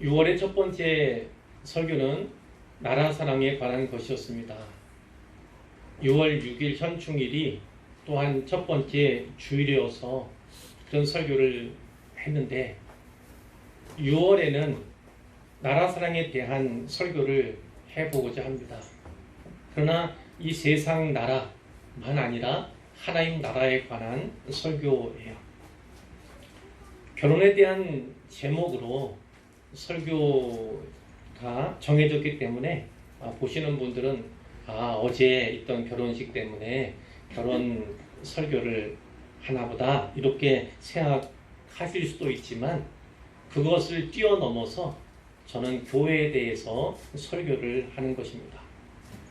6월의 첫 번째 설교는 나라 사랑에 관한 것이었습니다. 6월 6일 현충일이 또한 첫 번째 주일이어서 그런 설교를 했는데 6월에는 나라 사랑에 대한 설교를 해보고자 합니다. 그러나 이 세상 나라만 아니라 하나님 나라에 관한 설교예요. 결혼에 대한 제목으로 설교가 정해졌기 때문에 보시는 분들은 어제 있던 결혼식 때문에 결혼 설교를 하나보다 이렇게 생각하실 수도 있지만 그것을 뛰어넘어서 저는 교회에 대해서 설교를 하는 것입니다.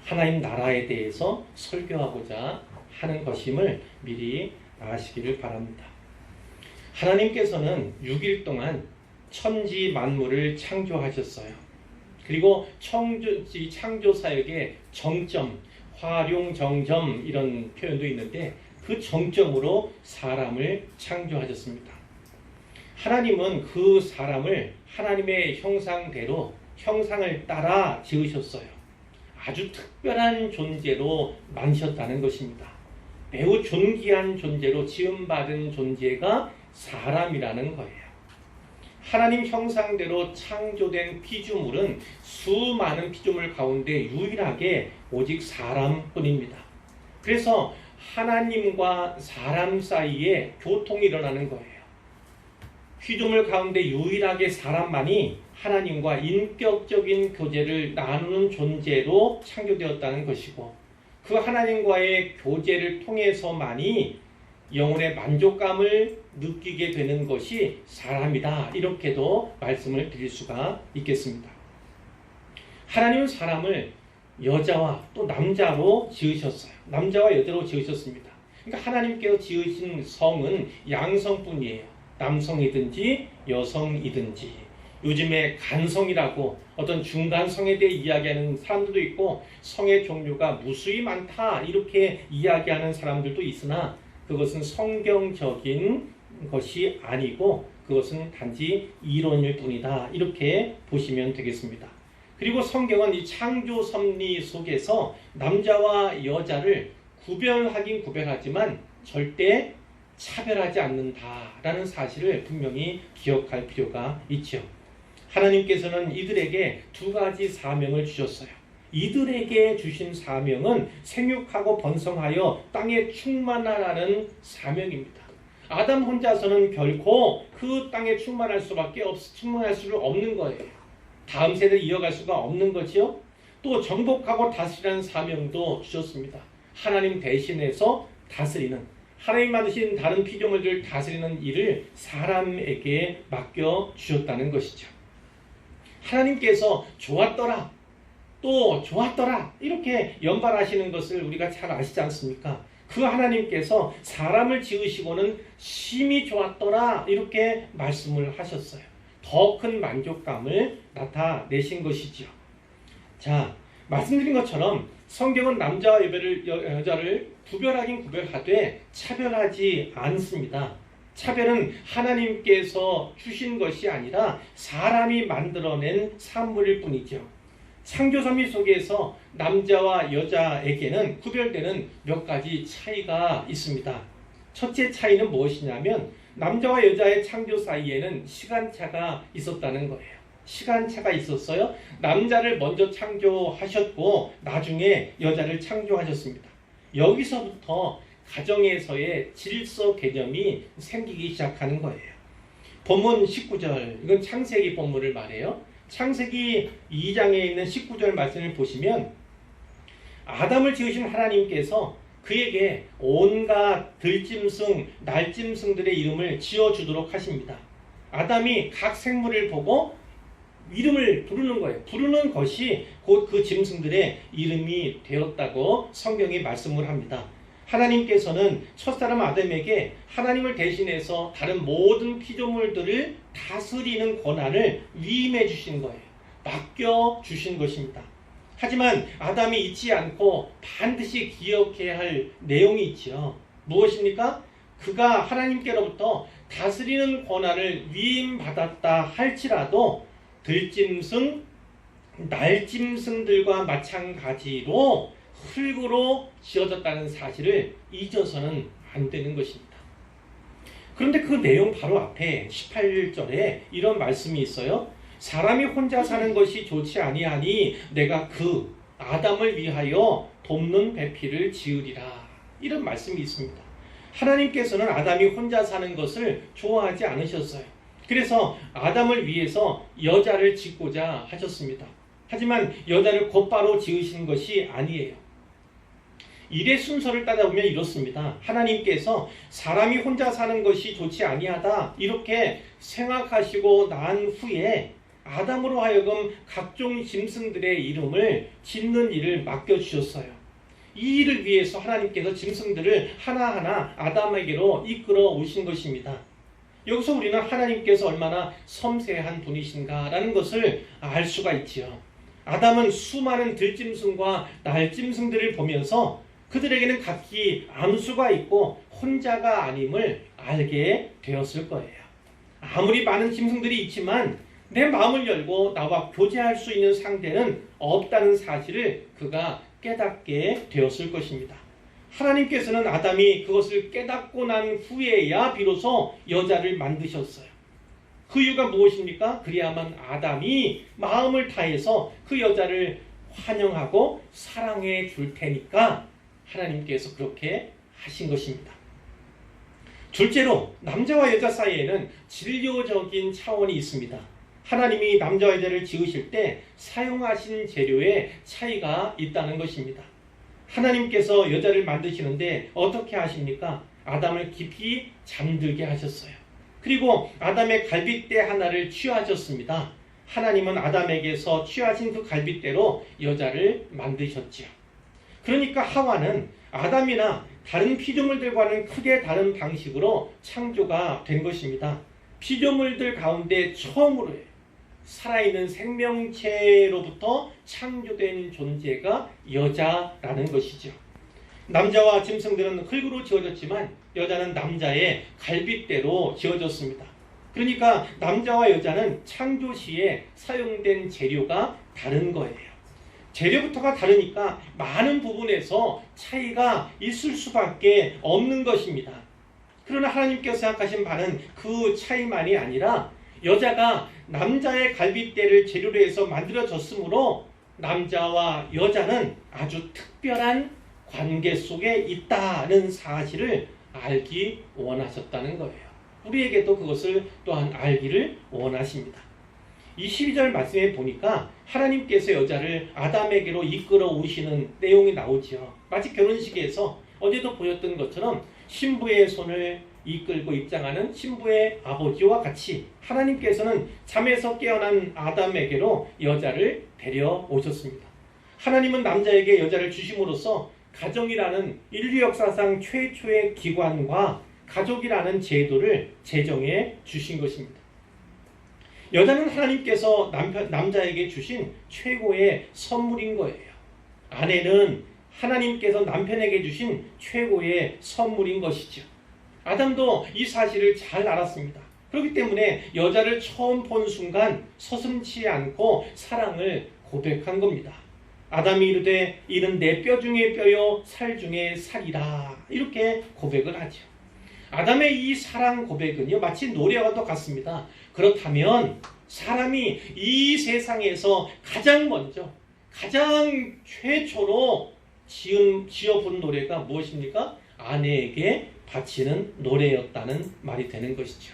하나님 나라에 대해서 설교하고자 하는 것임을 미리 아시기를 바랍니다. 하나님께서는 6일 동안 천지 만물을 창조하셨어요. 그리고 창조 사역의 정점, 활용 정점 이런 표현도 있는데 그 정점으로 사람을 창조하셨습니다. 하나님은 그 사람을 하나님의 형상대로 형상을 따라 지으셨어요. 아주 특별한 존재로 만드셨다는 것입니다. 매우 존귀한 존재로 지음받은 존재가 사람이라는 거예요. 하나님 형상대로 창조된 피조물은 수많은 피조물 가운데 유일하게 오직 사람뿐입니다. 그래서 하나님과 사람 사이에 교통이 일어나는 거예요. 피조물 가운데 유일하게 사람만이 하나님과 인격적인 교제를 나누는 존재로 창조되었다는 것이고 그 하나님과의 교제를 통해서만이 영혼의 만족감을 느끼게 되는 것이 사람이다. 이렇게도 말씀을 드릴 수가 있겠습니다. 하나님은 사람을 여자와 또 남자로 지으셨어요. 남자와 여자로 지으셨습니다. 그러니까 하나님께서 지으신 성은 양성뿐이에요. 남성이든지 여성이든지. 요즘에 간성이라고 어떤 중간성에 대해 이야기하는 사람들도 있고 성의 종류가 무수히 많다 이렇게 이야기하는 사람들도 있으나 그것은 성경적인 것이 아니고 그것은 단지 이론일 뿐이다. 이렇게 보시면 되겠습니다. 그리고 성경은 이 창조 섭리 속에서 남자와 여자를 구별하긴 구별하지만 절대 차별하지 않는다라는 사실을 분명히 기억할 필요가 있죠. 하나님께서는 이들에게 두 가지 사명을 주셨어요. 이들에게 주신 사명은 생육하고 번성하여 땅에 충만하라는 사명입니다. 아담 혼자서는 결코 그 땅에 충만할 수를 없는 거예요. 다음 세대를 이어갈 수가 없는 거지요. 또 정복하고 다스리라는 사명도 주셨습니다. 하나님 대신해서 다스리는 하나님 만드신 다른 피조물들을 다스리는 일을 사람에게 맡겨 주셨다는 것이죠. 하나님께서 좋았더라 또 좋았더라 이렇게 연발하시는 것을 우리가 잘 아시지 않습니까? 그 하나님께서 사람을 지으시고는 심히 좋았더라 이렇게 말씀을 하셨어요. 더 큰 만족감을 나타내신 것이지요. 자, 말씀드린 것처럼 성경은 남자와 여자를 구별하긴 구별하되 차별하지 않습니다. 차별은 하나님께서 주신 것이 아니라 사람이 만들어낸 산물일 뿐이죠. 창조섭리 속에서 남자와 여자에게는 구별되는 몇 가지 차이가 있습니다. 첫째 차이는 무엇이냐면 남자와 여자의 창조 사이에는 시간차가 있었다는 거예요. 시간차가 있었어요. 남자를 먼저 창조하셨고 나중에 여자를 창조하셨습니다. 여기서부터 가정에서의 질서 개념이 생기기 시작하는 거예요. 본문 19절, 이건 창세기 본문을 말해요. 창세기 2장에 있는 19절 말씀을 보시면 아담을 지으신 하나님께서 그에게 온갖 들짐승, 날짐승들의 이름을 지어주도록 하십니다. 아담이 각 생물을 보고 이름을 부르는 거예요. 부르는 것이 곧 그 짐승들의 이름이 되었다고 성경이 말씀을 합니다. 하나님께서는 첫사람 아담에게 하나님을 대신해서 다른 모든 피조물들을 다스리는 권한을 위임해 주신 거예요. 맡겨 주신 것입니다. 하지만 아담이 잊지 않고 반드시 기억해야 할 내용이 있죠. 무엇입니까? 그가 하나님께로부터 다스리는 권한을 위임받았다 할지라도 들짐승, 날짐승들과 마찬가지로 흙으로 지어졌다는 사실을 잊어서는 안 되는 것입니다. 그런데 그 내용 바로 앞에 18절에 이런 말씀이 있어요. 사람이 혼자 사는 것이 좋지 아니하니 내가 그 아담을 위하여 돕는 배필을 지으리라. 이런 말씀이 있습니다. 하나님께서는 아담이 혼자 사는 것을 좋아하지 않으셨어요. 그래서 아담을 위해서 여자를 짓고자 하셨습니다. 하지만 여자를 곧바로 지으신 것이 아니에요. 일의 순서를 따져보면 이렇습니다. 하나님께서 사람이 혼자 사는 것이 좋지 아니하다 이렇게 생각하시고 난 후에 아담으로 하여금 각종 짐승들의 이름을 짓는 일을 맡겨주셨어요. 이 일을 위해서 하나님께서 짐승들을 하나하나 아담에게로 이끌어 오신 것입니다. 여기서 우리는 하나님께서 얼마나 섬세한 분이신가라는 것을 알 수가 있지요. 아담은 수많은 들짐승과 날짐승들을 보면서 그들에게는 각기 암수가 있고 혼자가 아님을 알게 되었을 거예요. 아무리 많은 짐승들이 있지만 내 마음을 열고 나와 교제할 수 있는 상대는 없다는 사실을 그가 깨닫게 되었을 것입니다. 하나님께서는 아담이 그것을 깨닫고 난 후에야 비로소 여자를 만드셨어요. 그 이유가 무엇입니까? 그래야만 아담이 마음을 다해서 그 여자를 환영하고 사랑해 줄 테니까 하나님께서 그렇게 하신 것입니다. 둘째로 남자와 여자 사이에는 진료적인 차원이 있습니다. 하나님이 남자와 여자를 지으실 때 사용하신 재료에 차이가 있다는 것입니다. 하나님께서 여자를 만드시는데 어떻게 하십니까? 아담을 깊이 잠들게 하셨어요. 그리고 아담의 갈빗대 하나를 취하셨습니다. 하나님은 아담에게서 취하신 그 갈빗대로 여자를 만드셨지요. 그러니까 하와는 아담이나 다른 피조물들과는 크게 다른 방식으로 창조가 된 것입니다. 피조물들 가운데 처음으로 살아있는 생명체로부터 창조된 존재가 여자라는 것이죠. 남자와 짐승들은 흙으로 지어졌지만 여자는 남자의 갈빗대로 지어졌습니다. 그러니까 남자와 여자는 창조 시에 사용된 재료가 다른 거예요. 재료부터가 다르니까 많은 부분에서 차이가 있을 수밖에 없는 것입니다. 그러나 하나님께서 생각하신 바는 그 차이만이 아니라 여자가 남자의 갈빗대를 재료로 해서 만들어졌으므로 남자와 여자는 아주 특별한 관계 속에 있다는 사실을 알기 원하셨다는 거예요. 우리에게도 그것을 또한 알기를 원하십니다. 이 12절 말씀에 보니까 하나님께서 여자를 아담에게로 이끌어 오시는 내용이 나오죠. 마치 결혼식에서 어제도 보였던 것처럼 신부의 손을 이끌고 입장하는 신부의 아버지와 같이 하나님께서는 잠에서 깨어난 아담에게로 여자를 데려오셨습니다. 하나님은 남자에게 여자를 주심으로써 가정이라는 인류 역사상 최초의 기관과 가족이라는 제도를 제정해 주신 것입니다. 여자는 하나님께서 남자에게 주신 최고의 선물인 거예요. 아내는 하나님께서 남편에게 주신 최고의 선물인 것이죠. 아담도 이 사실을 잘 알았습니다. 그렇기 때문에 여자를 처음 본 순간 서슴지 않고 사랑을 고백한 겁니다. 아담이 이르되 이는 내 뼈 중에 뼈요 살 중에 살이라 이렇게 고백을 하죠. 아담의 이 사랑 고백은요 마치 노래와 같습니다. 그렇다면 사람이 이 세상에서 가장 먼저 가장 최초로 지어본 노래가 무엇입니까? 아내에게 바치는 노래였다는 말이 되는 것이죠.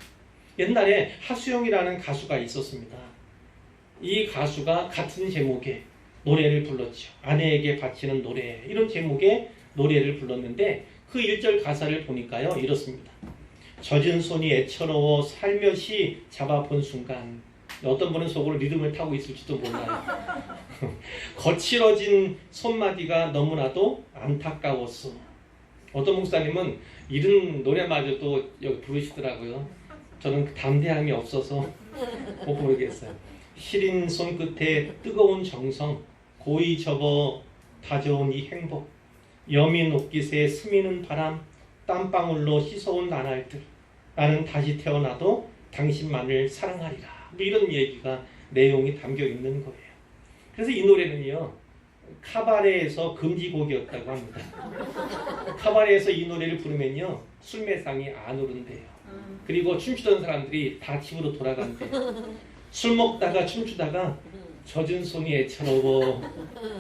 옛날에 하수영이라는 가수가 있었습니다. 이 가수가 같은 제목의 노래를 불렀죠. 아내에게 바치는 노래 이런 제목의 노래를 불렀는데 그 1절 가사를 보니까요 이렇습니다. 젖은 손이 애처로워 살며시 잡아본 순간 어떤 분은 속으로 리듬을 타고 있을지도 몰라요. 거칠어진 손마디가 너무나도 안타까웠어. 어떤 목사님은 이런 노래마저도 여기 부르시더라고요. 저는 담대함이 없어서 못 부르겠어요. 시린 손끝에 뜨거운 정성 고이 접어 다져온 이 행복 여민 옷깃에 스미는 바람 땀방울로 씻어온 나날들 나는 다시 태어나도 당신만을 사랑하리라. 이런 얘기가 내용이 담겨 있는 거예요. 그래서 이 노래는요, 카바레에서 금지곡이었다고 합니다. 카바레에서 이 노래를 부르면요, 술매상이 안 오른대요. 그리고 춤추던 사람들이 다 집으로 돌아간대요. 술 먹다가 춤추다가 젖은 손이 애처로워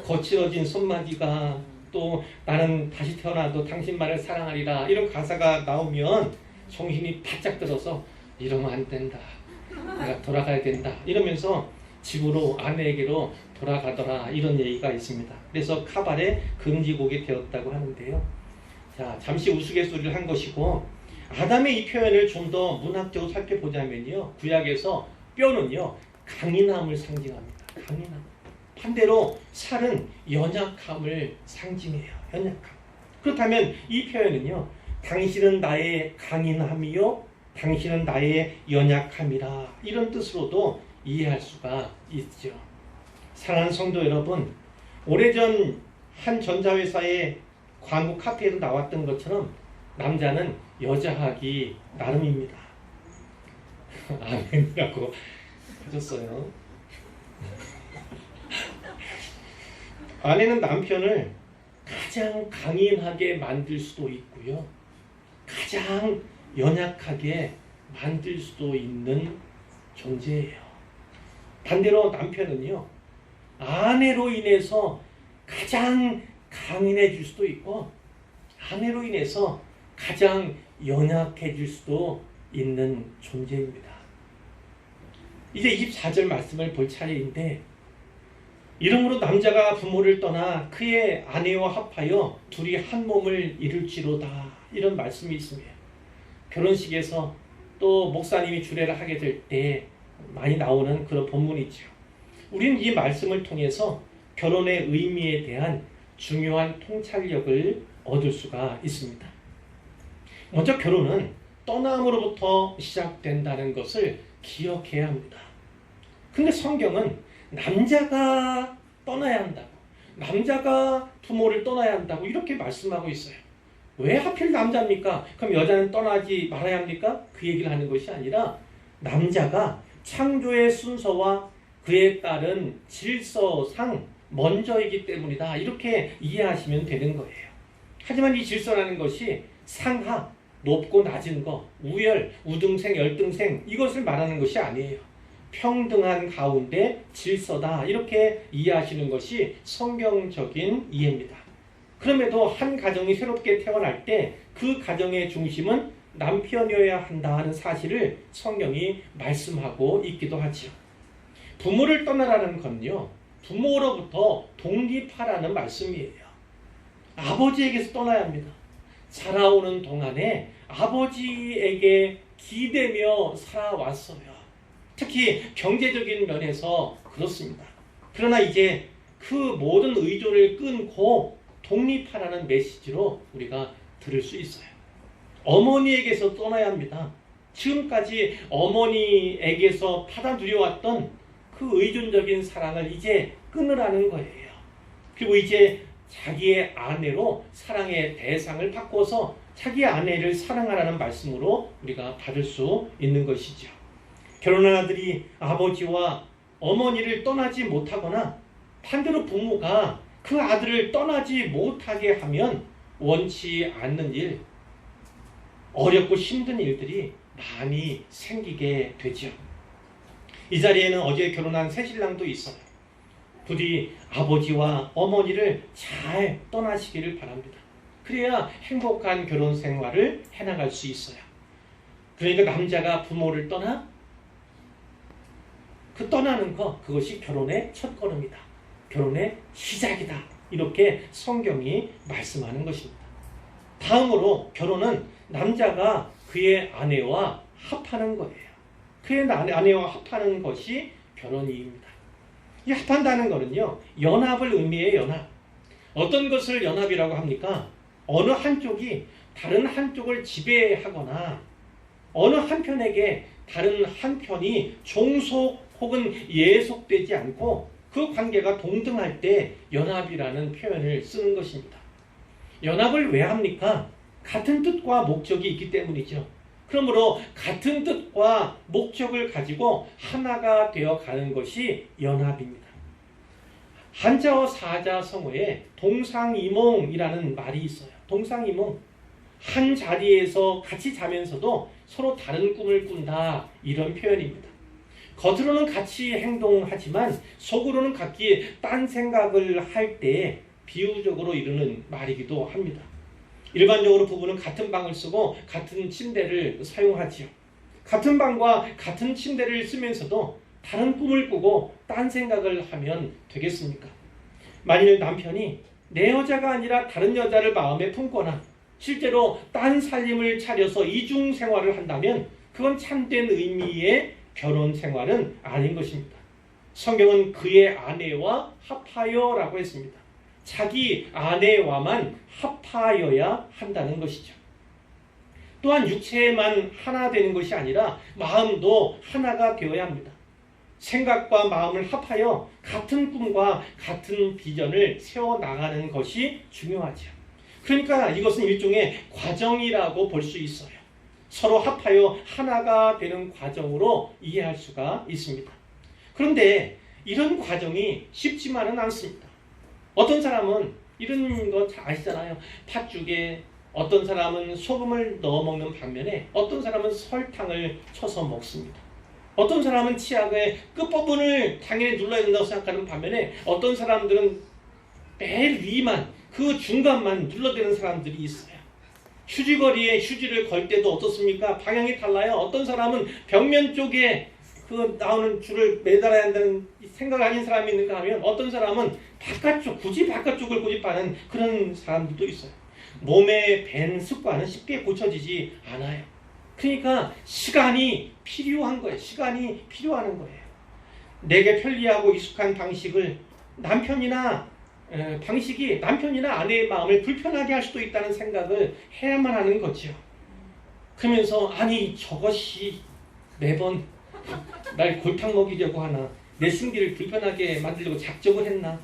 거칠어진 손마디가 또 나는 다시 태어나도 당신만을 사랑하리라 이런 가사가 나오면 정신이 바짝 들어서 이러면 안 된다, 내가 돌아가야 된다 이러면서 집으로 아내에게로 돌아가더라 이런 얘기가 있습니다. 그래서 카바레 금지곡이 되었다고 하는데요. 자, 잠시 우스갯소리를 한 것이고, 아담의 이 표현을 좀 더 문학적으로 살펴보자면요, 구약에서 뼈는요 강인함을 상징합니다. 강인함. 반대로 살은 연약함을 상징해요. 연약함. 그렇다면 이 표현은요, 당신은 나의 강인함이요 당신은 나의 연약함이라 이런 뜻으로도 이해할 수가 있죠. 사랑하는 성도 여러분, 오래전 한 전자회사의 광고 카페에도 나왔던 것처럼 남자는 여자하기 나름입니다. 아멘이라고 하셨어요. 아내는 남편을 가장 강인하게 만들 수도 있고요, 가장 연약하게 만들 수도 있는 존재예요. 반대로 남편은요, 아내로 인해서 가장 강인해질 수도 있고 아내로 인해서 가장 연약해질 수도 있는 존재입니다. 이제 24절 말씀을 볼 차례인데, 이러므로 남자가 부모를 떠나 그의 아내와 합하여 둘이 한 몸을 이룰지로다 이런 말씀이 있습니다. 결혼식에서 또 목사님이 주례를 하게 될 때 많이 나오는 그런 본문이죠. 우리는 이 말씀을 통해서 결혼의 의미에 대한 중요한 통찰력을 얻을 수가 있습니다. 먼저 결혼은 떠남으로부터 시작된다는 것을 기억해야 합니다. 근데 성경은 남자가 떠나야 한다고, 남자가 부모를 떠나야 한다고 이렇게 말씀하고 있어요. 왜 하필 남자입니까? 그럼 여자는 떠나지 말아야 합니까? 그 얘기를 하는 것이 아니라 남자가 창조의 순서와 그에 따른 질서상 먼저이기 때문이다 이렇게 이해하시면 되는 거예요. 하지만 이 질서라는 것이 상하, 높고 낮은 거, 우열, 우등생, 열등생 이것을 말하는 것이 아니에요. 평등한 가운데 질서다 이렇게 이해하시는 것이 성경적인 이해입니다. 그럼에도 한 가정이 새롭게 태어날 때 그 가정의 중심은 남편이어야 한다는 사실을 성경이 말씀하고 있기도 하죠. 부모를 떠나라는 건요, 부모로부터 독립하라는 말씀이에요. 아버지에게서 떠나야 합니다. 자라오는 동안에 아버지에게 기대며 살아왔어요. 특히 경제적인 면에서 그렇습니다. 그러나 이제 그 모든 의존을 끊고 독립하라는 메시지로 우리가 들을 수 있어요. 어머니에게서 떠나야 합니다. 지금까지 어머니에게서 받아들여왔던 그 의존적인 사랑을 이제 끊으라는 거예요. 그리고 이제 자기의 아내로 사랑의 대상을 바꿔서 자기 아내를 사랑하라는 말씀으로 우리가 받을 수 있는 것이죠. 결혼한 아들이 아버지와 어머니를 떠나지 못하거나 반대로 부모가 그 아들을 떠나지 못하게 하면 원치 않는 일, 어렵고 힘든 일들이 많이 생기게 되죠. 이 자리에는 어제 결혼한 새신랑도 있어요. 부디 아버지와 어머니를 잘 떠나시기를 바랍니다. 그래야 행복한 결혼 생활을 해나갈 수 있어요. 그러니까 남자가 부모를 떠나 그 떠나는 것, 그것이 결혼의 첫걸음이다. 결혼의 시작이다. 이렇게 성경이 말씀하는 것입니다. 다음으로 결혼은 남자가 그의 아내와 합하는 거예요. 그의 아내와 합하는 것이 결혼입니다. 이 합한다는 것은요, 연합을 의미해요. 연합. 어떤 것을 연합이라고 합니까? 어느 한쪽이 다른 한쪽을 지배하거나 어느 한편에게 다른 한편이 종속 혹은 예속되지 않고 그 관계가 동등할 때 연합이라는 표현을 쓰는 것입니다. 연합을 왜 합니까? 같은 뜻과 목적이 있기 때문이죠. 그러므로 같은 뜻과 목적을 가지고 하나가 되어 가는 것이 연합입니다. 한자어 사자성어에 동상이몽이라는 말이 있어요. 동상이몽. 한 자리에서 같이 자면서도 서로 다른 꿈을 꾼다, 이런 표현입니다. 겉으로는 같이 행동하지만 속으로는 각기 딴 생각을 할 때 비유적으로 이르는 말이기도 합니다. 일반적으로 부부는 같은 방을 쓰고 같은 침대를 사용하지요. 같은 방과 같은 침대를 쓰면서도 다른 꿈을 꾸고 딴 생각을 하면 되겠습니까? 만일 남편이 내 여자가 아니라 다른 여자를 마음에 품거나 실제로 딴 살림을 차려서 이중 생활을 한다면 그건 참된 의미의 결혼 생활은 아닌 것입니다. 성경은 그의 아내와 합하여라고 했습니다. 자기 아내와만 합하여야 한다는 것이죠. 또한 육체만 하나 되는 것이 아니라 마음도 하나가 되어야 합니다. 생각과 마음을 합하여 같은 꿈과 같은 비전을 세워나가는 것이 중요하죠. 그러니까 이것은 일종의 과정이라고 볼 수 있어요. 서로 합하여 하나가 되는 과정으로 이해할 수가 있습니다. 그런데 이런 과정이 쉽지만은 않습니다. 어떤 사람은 이런 거 잘 아시잖아요. 팥죽에 어떤 사람은 소금을 넣어 먹는 반면에 어떤 사람은 설탕을 쳐서 먹습니다. 어떤 사람은 치약의 끝부분을 당연히 눌러야 된다고 생각하는 반면에 어떤 사람들은 매일 위만, 그 중간만 눌러대는 사람들이 있어요. 휴지거리에 휴지를 걸 때도 어떻습니까? 방향이 달라요. 어떤 사람은 벽면 쪽에 그 나오는 줄을 매달아야 한다는 생각을 가진 사람이 있는가 하면 어떤 사람은 바깥쪽, 굳이 바깥쪽을 고집하는 그런 사람들도 있어요. 몸에 밴 습관은 쉽게 고쳐지지 않아요. 그러니까 시간이 필요한 거예요. 시간이 필요한 거예요. 내게 편리하고 익숙한 방식이 남편이나 아내의 마음을 불편하게 할 수도 있다는 생각을 해야만 하는 거죠. 그러면서 아니 저것이 매번 날 골탕 먹이려고 하나, 내 승기를 불편하게 만들려고 작정을 했나,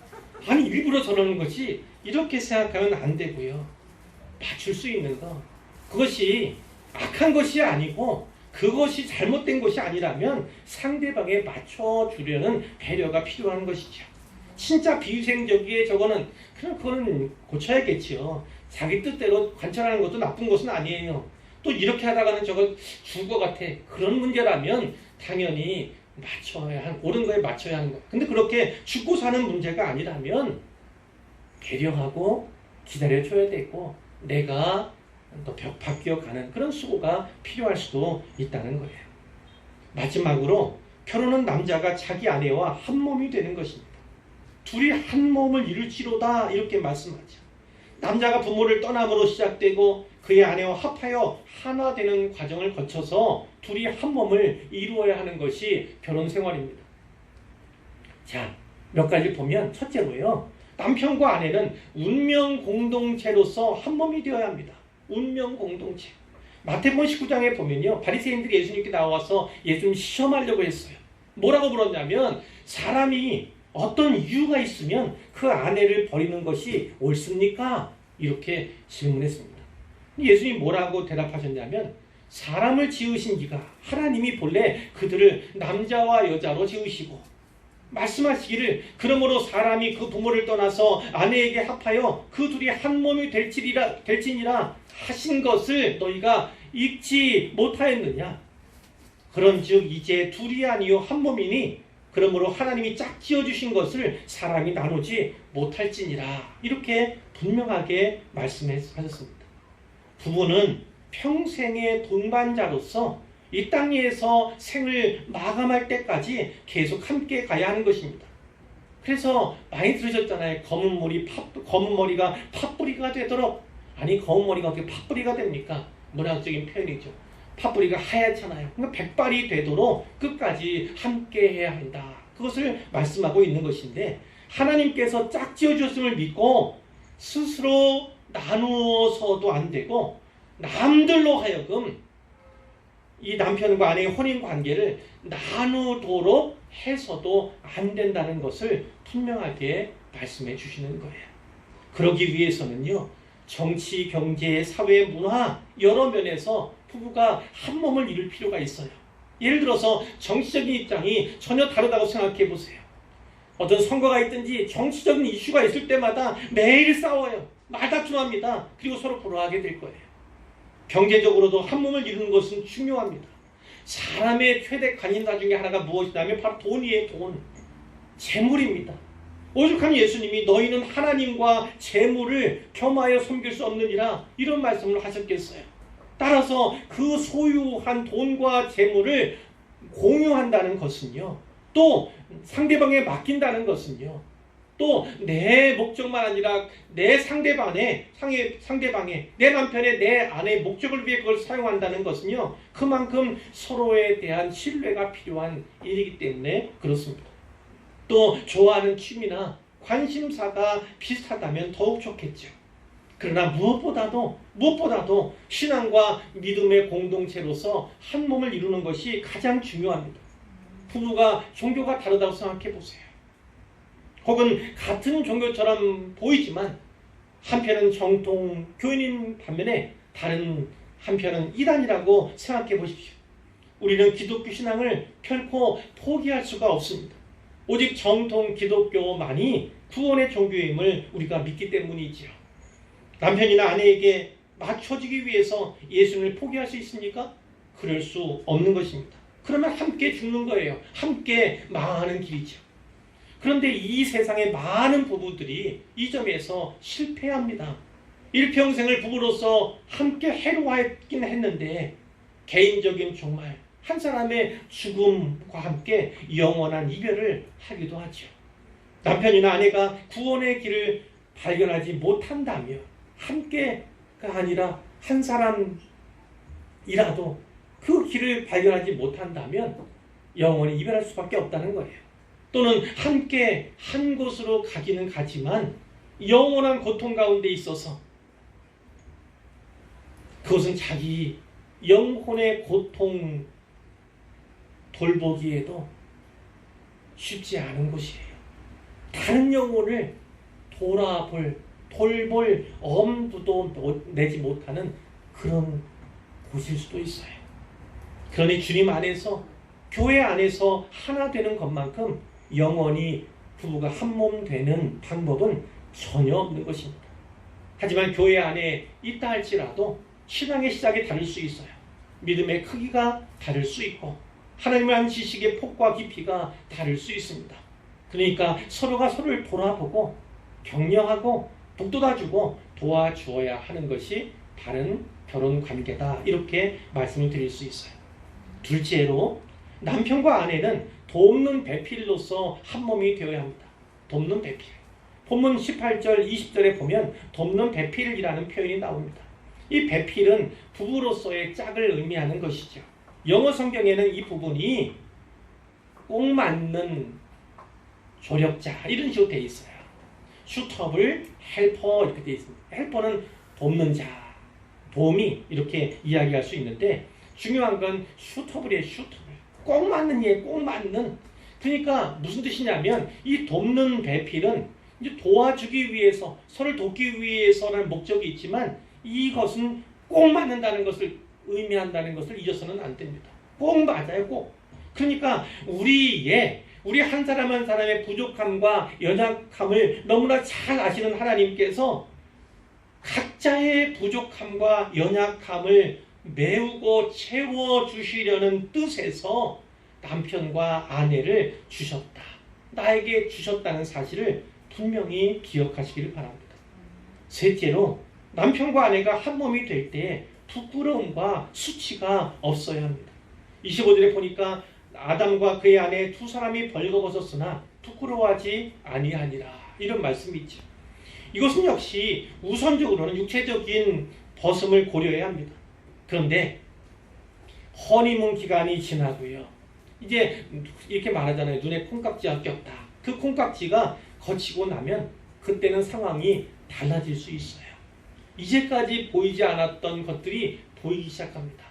아니 일부러 저러는 거지, 이렇게 생각하면 안 되고요. 맞출 수 있는 거, 그것이 악한 것이 아니고 그것이 잘못된 것이 아니라면 상대방에 맞춰주려는 배려가 필요한 것이죠. 진짜 비위생적이에 그거는 고쳐야겠지요. 자기 뜻대로 관찰하는 것도 나쁜 것은 아니에요. 또 이렇게 하다가는 저거 죽을 것 같아, 그런 문제라면 당연히 옳은 거에 맞춰야 하는 거예요. 근데 그렇게 죽고 사는 문제가 아니라면 배려하고 기다려줘야 되고 내가 또 바뀌어가는 그런 수고가 필요할 수도 있다는 거예요. 마지막으로 결혼은 남자가 자기 아내와 한 몸이 되는 것입니다. 둘이 한 몸을 이룰지로다, 이렇게 말씀하죠. 남자가 부모를 떠남으로 시작되고 그의 아내와 합하여 하나 되는 과정을 거쳐서 둘이 한 몸을 이루어야 하는 것이 결혼 생활입니다. 자, 몇 가지 보면 첫째로요, 남편과 아내는 운명 공동체로서 한 몸이 되어야 합니다. 운명 공동체. 마태복음 19장에 보면요, 바리새인들이 예수님께 나와서 예수님 시험하려고 했어요. 뭐라고 물었냐면 사람이 어떤 이유가 있으면 그 아내를 버리는 것이 옳습니까? 이렇게 질문했습니다. 예수님이 뭐라고 대답하셨냐면 사람을 지으신 이가 하나님이 본래 그들을 남자와 여자로 지으시고 말씀하시기를 그러므로 사람이 그 부모를 떠나서 아내에게 합하여 그 둘이 한 몸이 될지니라 하신 것을 너희가 잊지 못하였느냐. 그런즉 이제 둘이 아니요 한 몸이니 그러므로 하나님이 짝지어 주신 것을 사람이 나누지 못할지니라. 이렇게 분명하게 말씀하셨습니다. 부부는 평생의 동반자로서 이 땅에서 생을 마감할 때까지 계속 함께 가야 하는 것입니다. 그래서 많이 들으셨잖아요. 검은 머리가 팥뿌리가 되도록. 아니, 검은 머리가 어떻게 팥뿌리가 됩니까? 문학적인 표현이죠. 팥뿌리가 하얗잖아요. 그러니까 백발이 되도록 끝까지 함께 해야 한다. 그것을 말씀하고 있는 것인데, 하나님께서 짝지어 주셨음을 믿고 스스로 나누어서도 안 되고 남들로 하여금 이 남편과 아내의 혼인 관계를 나누도록 해서도 안 된다는 것을 분명하게 말씀해 주시는 거예요. 그러기 위해서는요, 정치, 경제, 사회, 문화 여러 면에서 부부가 한 몸을 이룰 필요가 있어요. 예를 들어서 정치적인 입장이 전혀 다르다고 생각해 보세요. 어떤 선거가 있든지 정치적인 이슈가 있을 때마다 매일 싸워요. 말다툼합니다. 그리고 서로 불화하게 될 거예요. 경제적으로도 한 몸을 이루는 것은 중요합니다. 사람의 최대 관심사 중에 하나가 무엇이냐면 바로 돈이에요. 돈. 재물입니다. 오죽하면 예수님이 너희는 하나님과 재물을 겸하여 섬길 수 없느니라 이런 말씀을 하셨겠어요. 따라서 그 소유한 돈과 재물을 공유한다는 것은요. 또 상대방에 맡긴다는 것은요. 또 내 목적만 아니라 내 상대방의 내 남편의 내 아내의 목적을 위해 그걸 사용한다는 것은요. 그만큼 서로에 대한 신뢰가 필요한 일이기 때문에 그렇습니다. 또 좋아하는 취미나 관심사가 비슷하다면 더욱 좋겠죠. 그러나 무엇보다도 신앙과 믿음의 공동체로서 한 몸을 이루는 것이 가장 중요합니다. 부부가 종교가 다르다고 생각해 보세요. 혹은 같은 종교처럼 보이지만 한편은 정통 교인인 반면에 다른 한편은 이단이라고 생각해 보십시오. 우리는 기독교 신앙을 결코 포기할 수가 없습니다. 오직 정통 기독교만이 구원의 종교임을 우리가 믿기 때문이지요. 남편이나 아내에게 맞춰지기 위해서 예수님을 포기할 수 있습니까? 그럴 수 없는 것입니다. 그러면 함께 죽는 거예요. 함께 망하는 길이죠. 그런데 이 세상의 많은 부부들이 이 점에서 실패합니다. 일평생을 부부로서 함께 해로하긴 했는데 개인적인 정말 한 사람의 죽음과 함께 영원한 이별을 하기도 하죠. 남편이나 아내가 구원의 길을 발견하지 못한다면 함께가 아니라 한 사람이라도 그 길을 발견하지 못한다면 영원히 이별할 수밖에 없다는 거예요. 또는 함께 한 곳으로 가기는 가지만 영원한 고통 가운데 있어서 그것은 자기 영혼의 고통 돌보기에도 쉽지 않은 곳이에요. 다른 영혼을 돌볼 엄두도 내지 못하는 그런 곳일 수도 있어요. 그러니 주님 안에서 교회 안에서 하나 되는 것만큼 영원히 부부가 한 몸 되는 방법은 전혀 없는 것입니다. 하지만 교회 안에 있다 할지라도 신앙의 시작이 다를 수 있어요. 믿음의 크기가 다를 수 있고 하나님을 아는 지식의 폭과 깊이가 다를 수 있습니다. 그러니까 서로가 서로를 돌아보고 격려하고 북돋아주고 도와주어야 하는 것이 바른 결혼 관계다. 이렇게 말씀을 드릴 수 있어요. 둘째로 남편과 아내는 돕는 배필로서 한 몸이 되어야 합니다. 돕는 배필. 본문 18절 20절에 보면 돕는 배필이라는 표현이 나옵니다. 이 배필은 부부로서의 짝을 의미하는 것이죠. 영어 성경에는 이 부분이 꼭 맞는 조력자 이런 식으로 되어 있어요. suitable helper 이렇게 되어 있습니다. 헬퍼는 돕는 자, 도움이 이렇게 이야기할 수 있는데 중요한 건 suitable이에요. suitable. 꼭 맞는 예, 꼭 맞는. 그러니까 무슨 뜻이냐면 이 돕는 배필은 이제 도와주기 위해서 서로를 돕기 위해서라는 목적이 있지만 이것은 꼭 맞는다는 것을 의미한다는 것을 잊어서는 안 됩니다. 꼭 맞아요, 꼭. 그러니까 우리 한 사람 한 사람의 부족함과 연약함을 너무나 잘 아시는 하나님께서 각자의 부족함과 연약함을 메우고 채워주시려는 뜻에서 남편과 아내를 주셨다. 나에게 주셨다는 사실을 분명히 기억하시기를 바랍니다. 셋째로 남편과 아내가 한 몸이 될 때 부끄러움과 수치가 없어야 합니다. 25절에 보니까 아담과 그의 아내 두 사람이 벌거벗었으나 부끄러워하지 아니하니라 이런 말씀이 있죠. 이것은 역시 우선적으로는 육체적인 벗음을 고려해야 합니다. 그런데 허니문 기간이 지나고요. 이제 이렇게 말하잖아요. 눈에 콩깍지가 꼈다. 그 콩깍지가 거치고 나면 그때는 상황이 달라질 수 있어요. 이제까지 보이지 않았던 것들이 보이기 시작합니다.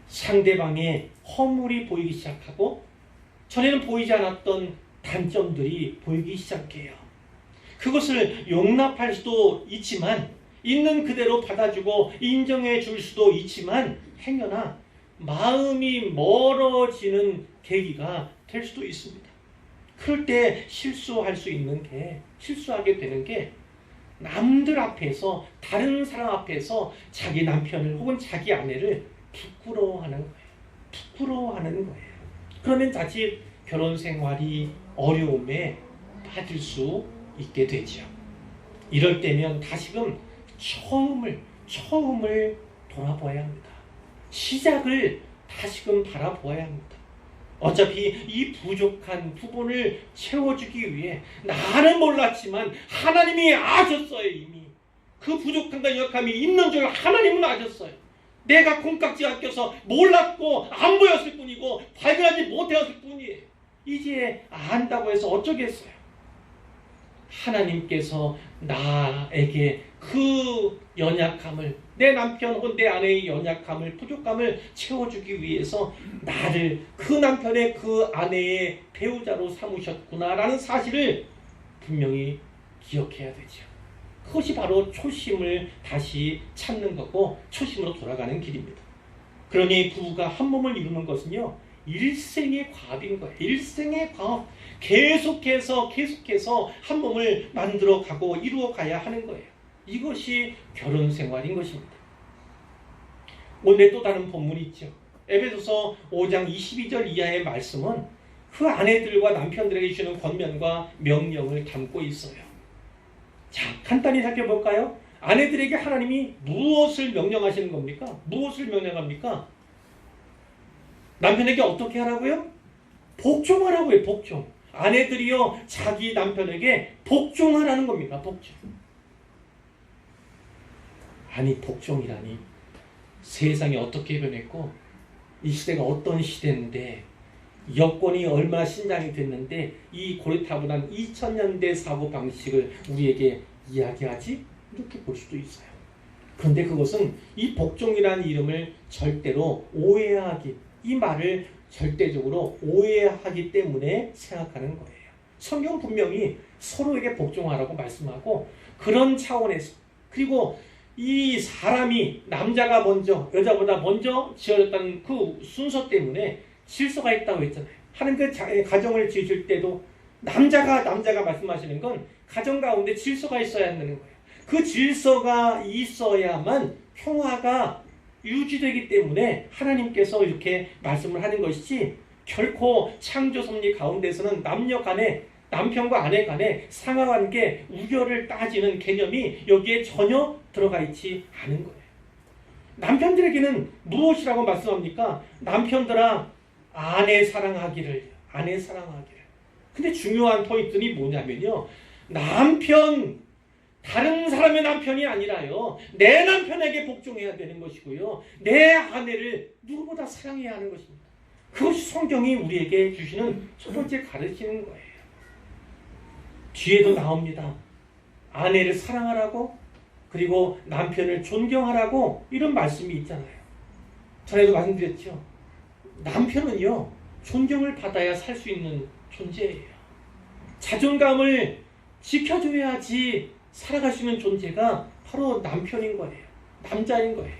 상대방의 허물이 보이기 시작하고 전에는 보이지 않았던 단점들이 보이기 시작해요. 그것을 용납할 수도 있지만 있는 그대로 받아주고 인정해 줄 수도 있지만 행여나 마음이 멀어지는 계기가 될 수도 있습니다. 그럴 때 실수하게 되는 게 남들 앞에서, 다른 사람 앞에서 자기 남편을 혹은 자기 아내를 부끄러워하는 거예요. 그러면 자칫 결혼 생활이 어려움에 빠질 수 있게 되죠. 이럴 때면 다시금 처음을 돌아봐야 합니다. 시작을 다시금 바라보아야 합니다. 어차피 이 부족한 부분을 채워주기 위해 나는 몰랐지만 하나님이 아셨어요. 이미 그 부족함과 역함이 있는 줄 하나님은 아셨어요. 내가 콩깍지가 껴서 몰랐고 안 보였을 뿐이고 발견하지 못했을 뿐이에요. 이제 안다고 해서 어쩌겠어요. 하나님께서 나에게 그 연약함을, 내 남편 혹은 내 아내의 연약함을, 부족함을 채워주기 위해서 나를 그 남편의 그 아내의 배우자로 삼으셨구나라는 사실을 분명히 기억해야 되죠. 그것이 바로 초심을 다시 찾는 거고 초심으로 돌아가는 길입니다. 그러니 부부가 한 몸을 이루는 것은요, 일생의 과업인 거예요. 일생의 과업. 계속해서 한 몸을 만들어가고 이루어가야 하는 거예요. 이것이 결혼 생활인 것입니다. 오늘 또 다른 본문이 있죠. 에베소서 5장 22절 이하의 말씀은 그 아내들과 남편들에게 주시는 권면과 명령을 담고 있어요. 자, 간단히 살펴볼까요? 아내들에게 하나님이 무엇을 명령하시는 겁니까? 무엇을 명령합니까? 남편에게 어떻게 하라고요? 복종하라고요. 복종. 아내들이요, 자기 남편에게 복종하라는 겁니다. 복종. 아니, 복종이라니. 세상이 어떻게 변했고 이 시대가 어떤 시대인데 여건이 얼마나 신장이 됐는데 이 고리타분한 2000년대 사고방식을 우리에게 이야기하지? 이렇게 볼 수도 있어요. 그런데 그것은 이 복종이라는 이름을 절대로 이 말을 절대적으로 오해하기 때문에 생각하는 거예요. 성경 분명히 서로에게 복종하라고 말씀하고 그런 차원에서, 그리고 이 사람이 남자가 먼저 여자보다 먼저 지어졌다는 그 순서 때문에 질서가 있다고 했잖아요. 하나님께 가정을 지으실 때도 남자가 말씀하시는 건 가정 가운데 질서가 있어야 한다는 거예요. 그 질서가 있어야만 평화가 유지되기 때문에 하나님께서 이렇게 말씀을 하는 것이지, 결코 창조 섭리 가운데서는 남녀 간에, 남편과 아내 간에 상하관계, 우결을 따지는 개념이 여기에 전혀 들어가 있지 않은 거예요. 남편들에게는 무엇이라고 말씀합니까? 남편들아, 아내 사랑하기를. 근데 중요한 포인트는 뭐냐면요, 다른 사람의 남편이 아니라요, 내 남편에게 복종해야 되는 것이고요, 내 아내를 누구보다 사랑해야 하는 것입니다. 그것이 성경이 우리에게 주시는 첫 번째 가르치는 거예요. 뒤에도 나옵니다. 아내를 사랑하라고, 그리고 남편을 존경하라고, 이런 말씀이 있잖아요. 전에도 말씀드렸죠. 남편은요, 존경을 받아야 살 수 있는 존재예요. 자존감을 지켜줘야지 살아갈 수 있는 존재가 바로 남편인 거예요. 남자인 거예요.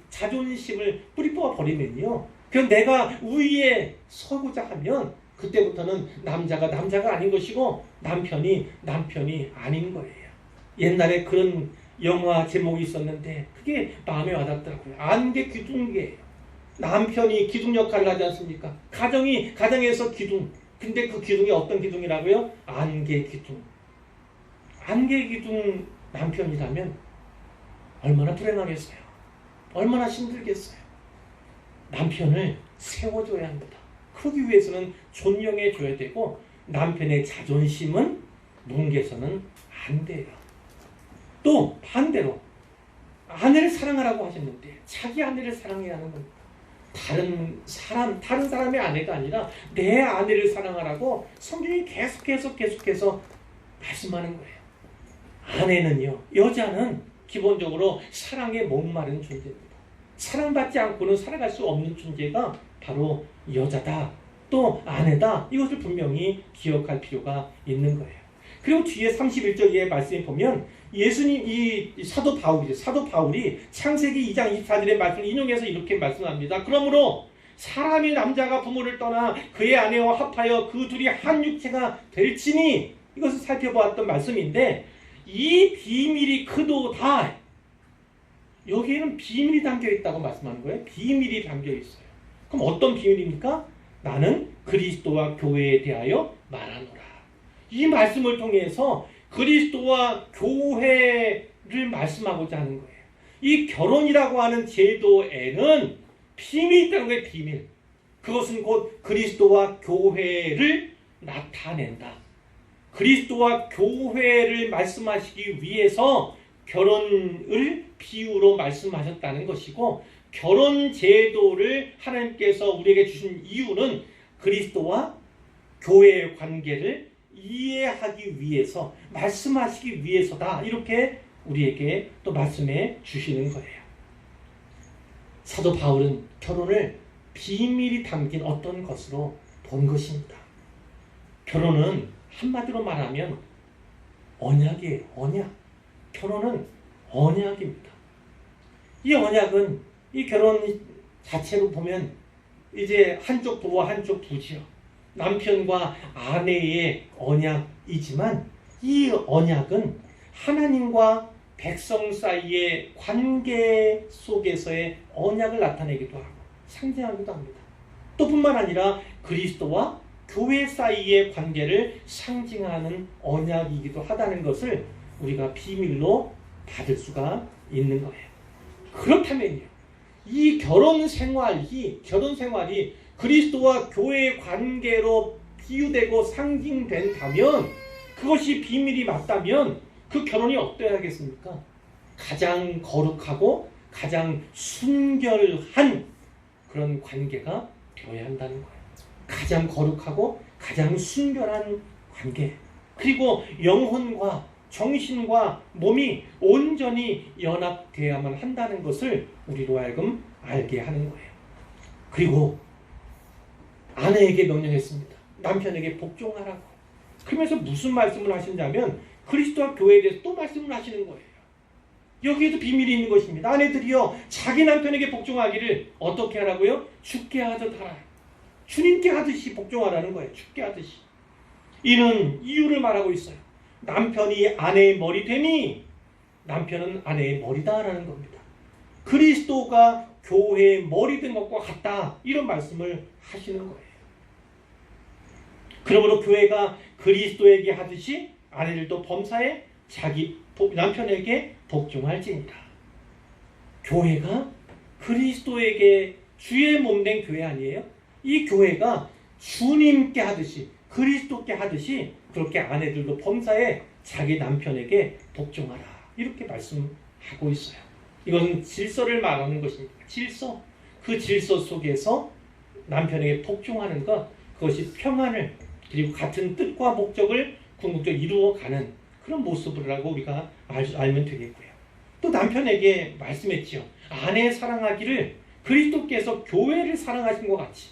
자존심을 뿌리 뽑아 버리면요, 그럼 내가 우위에 서고자 하면 그때부터는 남자가 아닌 것이고 남편이 아닌 거예요. 옛날에 그런 영화 제목이 있었는데 그게 마음에 와닿더라고요. 안개 기둥이에요. 남편이 기둥 역할을 하지 않습니까? 가정에서 기둥. 근데 그 기둥이 어떤 기둥이라고요? 안개 기둥. 안개 기둥 남편이라면 얼마나 불행하겠어요? 얼마나 힘들겠어요? 남편을 세워줘야 합니다. 그러기 위해서는 존경해줘야 되고 남편의 자존심은 뭉개서는 안 돼요. 또 반대로 아내를 사랑하라고 하셨는데 자기 아내를 사랑해야 하는 겁니다. 다른 사람의 아내가 아니라 내 아내를 사랑하라고 성경이 계속해서 말씀하는 거예요. 아내는요, 여자는 기본적으로 사랑에 목마른 존재입니다. 사랑받지 않고는 살아갈 수 없는 존재가 바로 여자다, 또 아내다. 이것을 분명히 기억할 필요가 있는 거예요. 그리고 뒤에 31절의 말씀에 보면 예수님, 이 사도 바울이죠. 사도 바울이 창세기 2장 24절의 말씀을 인용해서 이렇게 말씀합니다. 그러므로 사람이 남자가 부모를 떠나 그의 아내와 합하여 그 둘이 한 육체가 될지니, 이것을 살펴보았던 말씀인데, 이 비밀이 크도다. 여기에는 비밀이 담겨 있다고 말씀하는 거예요. 비밀이 담겨 있어요. 그럼 어떤 비밀입니까? 나는 그리스도와 교회에 대하여 말하노라. 이 말씀을 통해서 그리스도와 교회를 말씀하고자 하는 거예요. 이 결혼이라고 하는 제도에는 비밀이 있다는 거예요. 비밀. 그것은 곧 그리스도와 교회를 나타낸다. 그리스도와 교회를 말씀하시기 위해서 결혼을 비유로 말씀하셨다는 것이고, 결혼 제도를 하나님께서 우리에게 주신 이유는 그리스도와 교회의 관계를 이해하기 위해서, 말씀하시기 위해서다. 이렇게 우리에게 또 말씀해 주시는 거예요. 사도 바울은 결혼을 비밀이 담긴 어떤 것으로 본 것입니다. 결혼은 한마디로 말하면 언약이에요. 언약. 결혼은 언약입니다. 이 언약은, 이 결혼 자체로 보면 이제 한쪽 부부와 한쪽 부지요. 남편과 아내의 언약이지만, 이 언약은 하나님과 백성 사이의 관계 속에서의 언약을 나타내기도 하고 상징하기도 합니다. 또 뿐만 아니라 그리스도와 교회 사이의 관계를 상징하는 언약이기도 하다는 것을 우리가 비밀로 받을 수가 있는 거예요. 그렇다면요, 이 결혼 생활이 그리스도와 교회의 관계로 비유되고 상징된다면, 그것이 비밀이 맞다면 그 결혼이 어떠해야겠습니까? 가장 거룩하고 가장 순결한 그런 관계가 되어야 한다는 거예요. 가장 거룩하고 가장 순결한 관계, 그리고 영혼과 정신과 몸이 온전히 연합되어야만 한다는 것을 우리로 하여금 알게 하는 거예요. 그리고 아내에게 명령했습니다. 남편에게 복종하라고. 그러면서 무슨 말씀을 하시냐면 그리스도와 교회에 대해서 또 말씀을 하시는 거예요. 여기에도 비밀이 있는 것입니다. 아내들이요, 자기 남편에게 복종하기를 어떻게 하라고요? 죽게 하듯 하라. 주님께 하듯이 복종하라는 거예요. 죽게 하듯이. 이는 이유를 말하고 있어요. 남편이 아내의 머리 되니 남편은 아내의 머리다라는 겁니다. 그리스도가 교회의 머리 된 것과 같다, 이런 말씀을 하시는 거예요. 그러므로 교회가 그리스도에게 하듯이 아내들도 범사에 자기 남편에게 복종할지니라. 교회가 그리스도에게 주의 몸된 교회 아니에요? 이 교회가 주님께 하듯이, 그리스도께 하듯이 그렇게 아내들도 범사에 자기 남편에게 복종하라, 이렇게 말씀하고 있어요. 이건 질서를 말하는 것입니다. 질서. 그 질서 속에서 남편에게 복종하는 것, 그것이 평안을, 그리고 같은 뜻과 목적을 궁극적으로 이루어가는 그런 모습이라고 우리가 알면 되겠고요. 또 남편에게 말씀했지요. 아내 사랑하기를 그리스도께서 교회를 사랑하신 것 같이,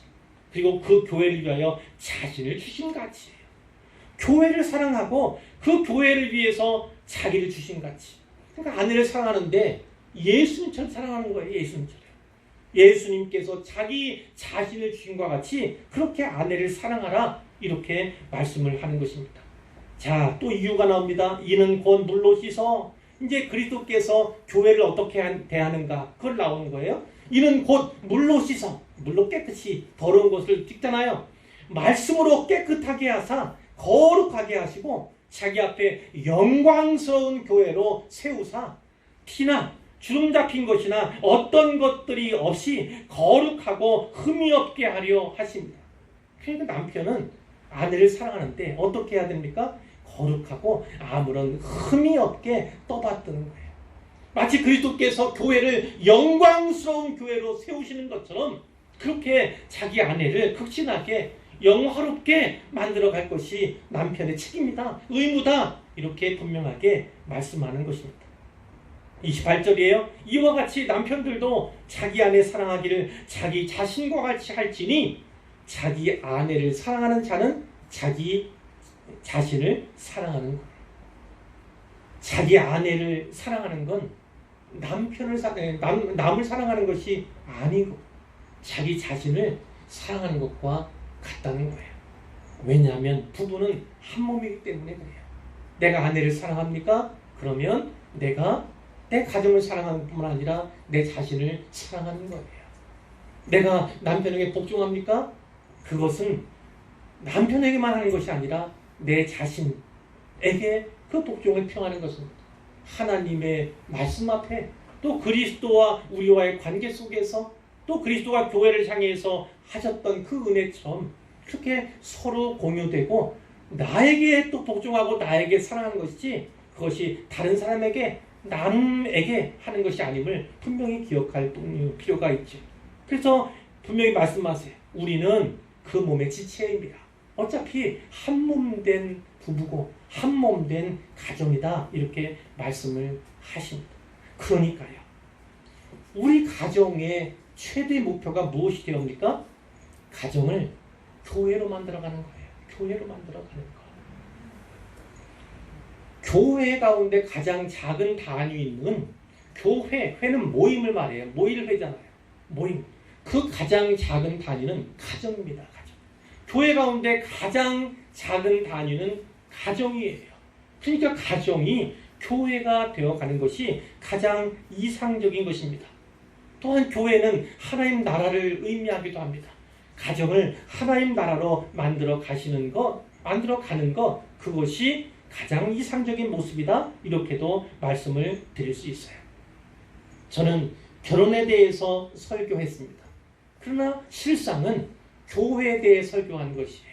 그리고 그 교회를 위하여 자신을 주신 같이, 교회를 사랑하고 그 교회를 위해서 자기를 주신 같이. 그러니까 아내를 사랑하는데 예수님처럼 사랑하는 거예요. 예수님처럼. 예수님께서 자기 자신을 주신 것과 같이 그렇게 아내를 사랑하라, 이렇게 말씀을 하는 것입니다. 자, 또 이유가 나옵니다. 이는 곧 물로 씻어. 이제 그리스도께서 교회를 어떻게 대하는가, 그걸 나오는 거예요. 이는 곧 물로 씻어. 물로 깨끗이 더러운 것을 씻잖아요. 말씀으로 깨끗하게 하사 거룩하게 하시고 자기 앞에 영광스러운 교회로 세우사 티나 주름 잡힌 것이나 어떤 것들이 없이 거룩하고 흠이 없게 하려 하십니다. 그러니까 남편은 아내를 사랑하는데 어떻게 해야 됩니까? 거룩하고 아무런 흠이 없게 떠받드는 거예요. 마치 그리스도께서 교회를 영광스러운 교회로 세우시는 것처럼 그렇게 자기 아내를 극진하게 영화롭게 만들어갈 것이 남편의 책임이다, 의무다, 이렇게 분명하게 말씀하는 것입니다. 28절이에요. 이와 같이 남편들도 자기 아내 사랑하기를 자기 자신과 같이 할지니 자기 아내를 사랑하는 자는 자기 자신을 사랑하는 것. 자기 아내를 사랑하는 건 남을 사랑하는 것이 아니고 자기 자신을 사랑하는 것과 같다는 거예요. 왜냐하면 부부는 한 몸이기 때문에 그래요. 내가 아내를 사랑합니까? 그러면 내가 내 가정을 사랑하는 뿐만 아니라 내 자신을 사랑하는 거예요. 내가 남편에게 복종합니까? 그것은 남편에게만 하는 것이 아니라 내 자신에게 그 복종을 표하는 것입니다. 하나님의 말씀 앞에 또 그리스도와 우리와의 관계 속에서 또 그리스도가 교회를 향해서 하셨던 그 은혜처럼 그렇게 서로 공유되고 나에게 또 복종하고 나에게 사랑하는 것이지 그것이 다른 사람에게 남에게 하는 것이 아님을 분명히 기억할 필요가 있죠. 그래서 분명히 말씀하세요. 우리는 그 몸의 지체입니다. 어차피 한 몸 된 부부고 한 몸 된 가정이다 이렇게 말씀을 하십니다. 그러니까요. 우리 가정의 최대 목표가 무엇이 되옵니까? 가정을 교회로 만들어가는 거예요. 교회로 만들어가는 거. 교회 가운데 가장 작은 단위는 교회, 회는 모임을 말해요. 모일회잖아요. 모임. 그 가장 작은 단위는 가정입니다. 가정. 교회 가운데 가장 작은 단위는 가정이에요. 그러니까 가정이 교회가 되어가는 것이 가장 이상적인 것입니다. 또한 교회는 하나님 나라를 의미하기도 합니다. 가정을 하나님 나라로 만들어 가는 것, 그것이 가장 이상적인 모습이다. 이렇게도 말씀을 드릴 수 있어요. 저는 결혼에 대해서 설교했습니다. 그러나 실상은 교회에 대해 설교한 것이에요.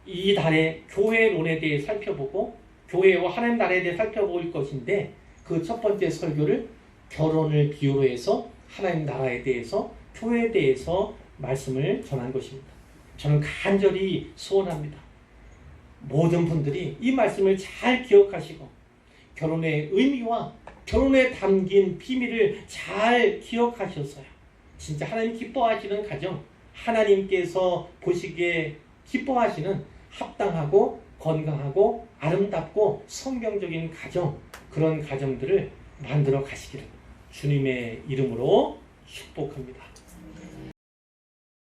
이 달에 교회론에 대해 살펴보고 교회와 하나님 나라에 대해 살펴볼 것인데 그 첫 번째 설교를 결혼을 비유로 해서 하나님 나라에 대해서 교회에 대해서 말씀을 전한 것입니다. 저는 간절히 소원합니다. 모든 분들이 이 말씀을 잘 기억하시고 결혼의 의미와 결혼에 담긴 비밀을 잘 기억하셔서요. 진짜 하나님 기뻐하시는 가정, 하나님께서 보시기에 기뻐하시는 합당하고 건강하고 아름답고 성경적인 가정, 그런 가정들을 만들어 가시기를 주님의 이름으로 축복합니다.